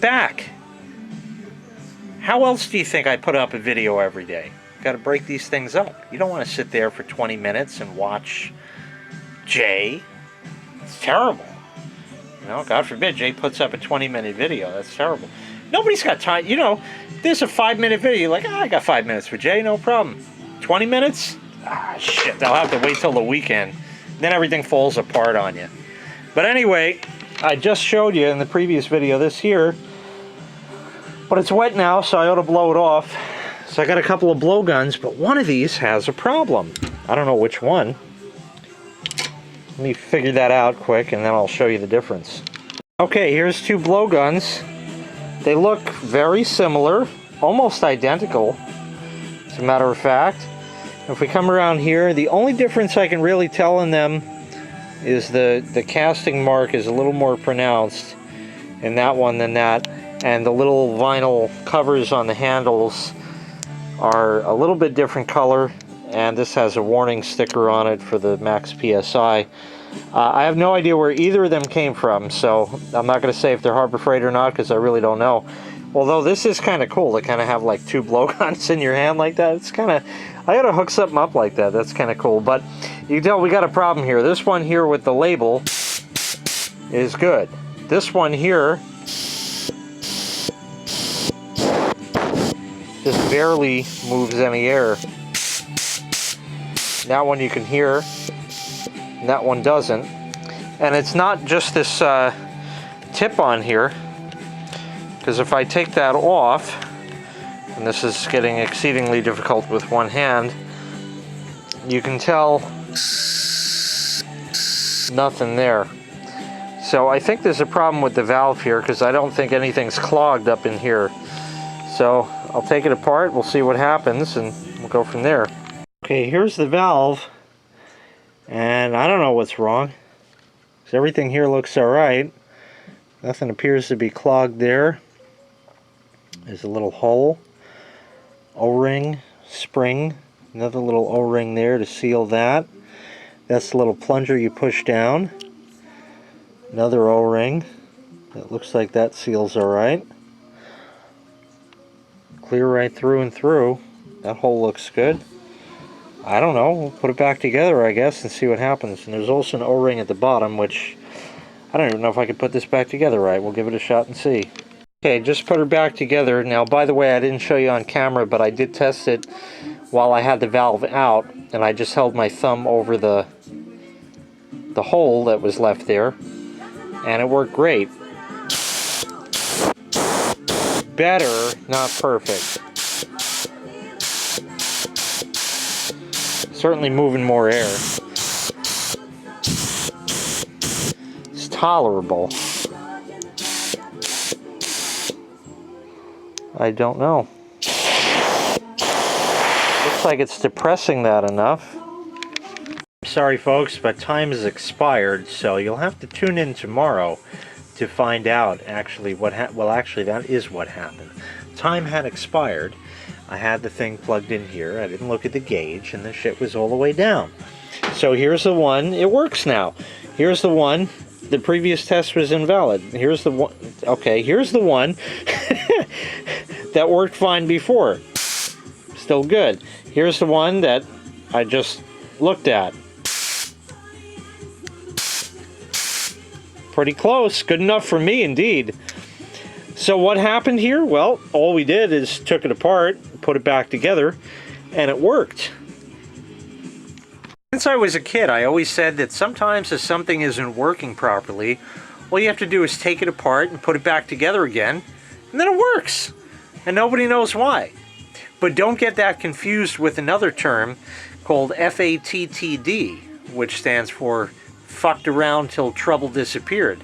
Back. How else do you think I put up a video every day? Got to break these things up. You don't want to sit there for 20 minutes and watch Jay. It's terrible. You know, God forbid Jay puts up a 20-minute video. That's terrible. Nobody's got time. You know, there's a 5-minute video. You're like, I got 5 minutes for Jay, no problem. 20 minutes? Ah, shit. I'll have to wait till the weekend. Then everything falls apart on you. But anyway, I just showed you in the previous video this here. But it's wet now, so I ought to blow it off. So I got a couple of blowguns, but one of these has a problem. I don't know which one. Let me figure that out quick, and then I'll show you the difference. Okay, here's two blowguns. They look very similar, almost identical, as a matter of fact. If we come around here, the only difference I can really tell in them is the casting mark is a little more pronounced in that one than that. And the little vinyl covers on the handles are a little bit different color, and this has a warning sticker on it for the max PSI. I have no idea where either of them came from, so I'm not going to say if they're Harbor Freight or not, because I really don't know. Although this is kind of cool to kind of have like two blowguns in your hand like that. It's kind of, I got to hook something up like that. That's kind of cool. But you can tell we got a problem here. This one here with the label is good. This one here just barely moves any air. That one you can hear, and that one doesn't. And it's not just this tip on here, because if I take that off, and this is getting exceedingly difficult with one hand, you can tell nothing there. So I think there's a problem with the valve here, because I don't think anything's clogged up in here. So I'll take it apart, we'll see what happens, and we'll go from there. Okay, here's the valve, and I don't know what's wrong, because everything here looks alright. Nothing appears to be clogged there. There's a little hole, O-ring, spring, another little O-ring there to seal that. That's the little plunger you push down. Another O-ring. That looks like that seals alright. Clear right through and through. That hole looks good. I don't know, we'll put it back together I guess and see what happens. And there's also an O-ring at the bottom, which I don't even know if I can put this back together right. We'll give it a shot and see. Okay, just put her back together. Now, by the way, I didn't show you on camera, but I did test it while I had the valve out, and I just held my thumb over the hole that was left there, and it worked great. Better, not perfect. Certainly moving more air. It's tolerable. I don't know. Looks like it's depressing that enough. Sorry folks, but time has expired, so you'll have to tune in tomorrow to find out actually what well, actually that is what happened. Time had expired. I had the thing plugged in here. I didn't look at the gauge, and the shit was all the way down. So here's the one. It works now. Here's the one. The previous test was invalid. Here's the one. Okay, here's the one that worked fine before. Still good. Here's the one that I just looked at. Pretty close. Good enough for me, indeed. So what happened here? Well, all we did is took it apart, put it back together, and it worked. Since I was a kid, I always said that sometimes if something isn't working properly, all you have to do is take it apart and put it back together again, and then it works. And nobody knows why. But don't get that confused with another term called F.A.T.T.D, which stands for fucked around till trouble disappeared.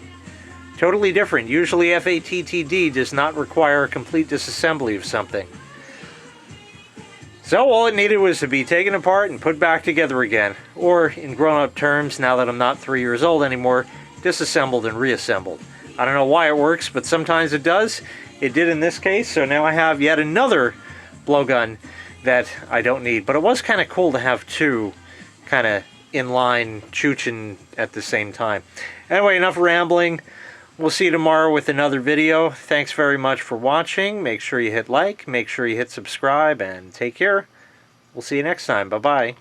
Totally different. Usually F.A.T.T.D does not require a complete disassembly of something. So all it needed was to be taken apart and put back together again. Or, in grown-up terms, now that I'm not 3 years old anymore, disassembled and reassembled. I don't know why it works, but sometimes it does. It did in this case, so now I have yet another blowgun that I don't need. But it was kind of cool to have two kind of in line chooching at the same time. Anyway, enough rambling. We'll see you tomorrow with another video. Thanks very much for watching. Make sure you hit like, make sure you hit subscribe, and take care. We'll see you next time. Bye-bye.